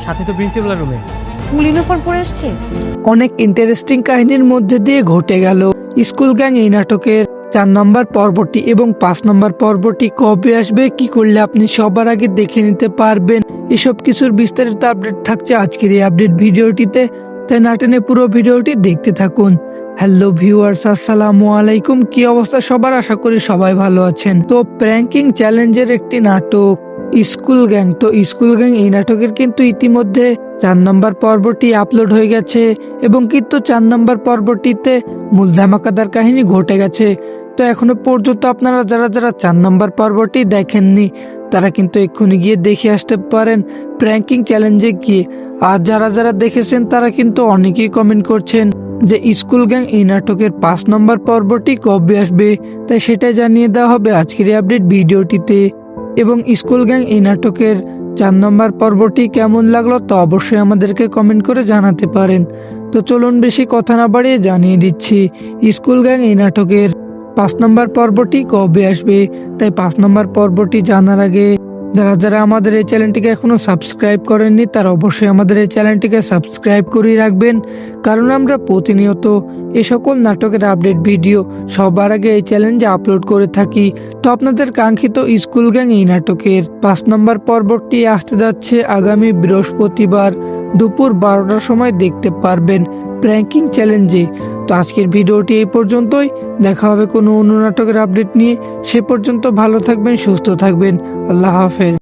সাথে তো প্রিন্সিপালের রুমে। স্কুল ইউনিফর্ম পরে আসছে। অনেক ইন্টারেস্টিং কাহিনীর মধ্যে দিয়ে ঘটে গেল স্কুল গ্যাং এই নাটকের 4 নম্বর পর্বটি এবং 5 নম্বর পর্বটি কবে আসবে, কি করলে আপনি সবার আগে দেখে নিতে পারবেন, এসব কিছুর বিস্তারিত আপডেট থাকছে আজকের এই আপডেট ভিডিওটিতে। তাই না টেনে পুরো ভিডিওটি দেখতে থাকুন। হ্যালো ভিউয়ার্স, আসসালামু আলাইকুম। কি অবস্থা সবার? আশা করি সবাই ভালো আছেন। তো প্র্যাঙ্কিং চ্যালেঞ্জের একটি নাটক স্কুল গ্যাং, তো স্কুল গ্যাং এই নাটকের কিন্তু ইতিমধ্যে 4 নম্বর পর্বটি আপলোড হয়ে গেছে এবং কিন্তু 4 নম্বর পর্বটিতে মূল ধামাকাদার কাহিনী ঘটে গেছে। তো এখনো পর্যন্ত আপনারা যারা যারা 4 নম্বর পর্বটি দেখেননি তারা কিন্তু এক্ষুনি গিয়ে দেখে আসতে পারেন প্র্যাঙ্কিং চ্যালেঞ্জে গিয়ে। আর যারা যারা দেখেছেন তারা কিন্তু অনেকেই কমেন্ট করছেন যে স্কুল গ্যাং এই নাটকের 5 নম্বর পর্বটি কবে আসবে, তাই সেটাই জানিয়ে দেওয়া হবে আজকের এই আপডেট ভিডিওটিতে। এবং স্কুল গ্যাং এই নাটকের 4 নম্বর পর্বটি কেমন লাগলো তো অবশ্যই আমাদেরকে কমেন্ট করে জানাতে পারেন। তো চলুন বেশি কথা না বাড়িয়ে জানিয়ে দিচ্ছি স্কুল গ্যাং এই নাটকের 5 নম্বর পর্বটি কবে আসবে। তাই 5 নম্বর পর্বটি জানার আগে যারা যারা আমাদের এই চ্যানেলটিকে এখনো সাবস্ক্রাইব করেননি তারা অবশ্যই আমাদের এই চ্যানেলটিকে সাবস্ক্রাইব করে রাখবেন, কারণ আমরা প্রতিনিয়ত এই সকল নাটকের আপডেট ভিডিও সবার আগে এই চ্যানেলে আপলোড করে থাকি। তো আপনাদের কাঙ্ক্ষিত স্কুল গ্যাং এই নাটকের 5 নম্বর পর্বটি আসতে যাচ্ছে আগামী বৃহস্পতিবার দুপুর 12টার সময় দেখতে পারবেন প্র্যাঙ্কিং চ্যালেঞ্জে। তো আজকের ভিডিওটি এই পর্যন্তই, দেখা হবে কোনো অন্য নাটকের আপডেট নিয়ে। সে পর্যন্ত ভালো থাকবেন, সুস্থ থাকবেন। আল্লাহ হাফেজ।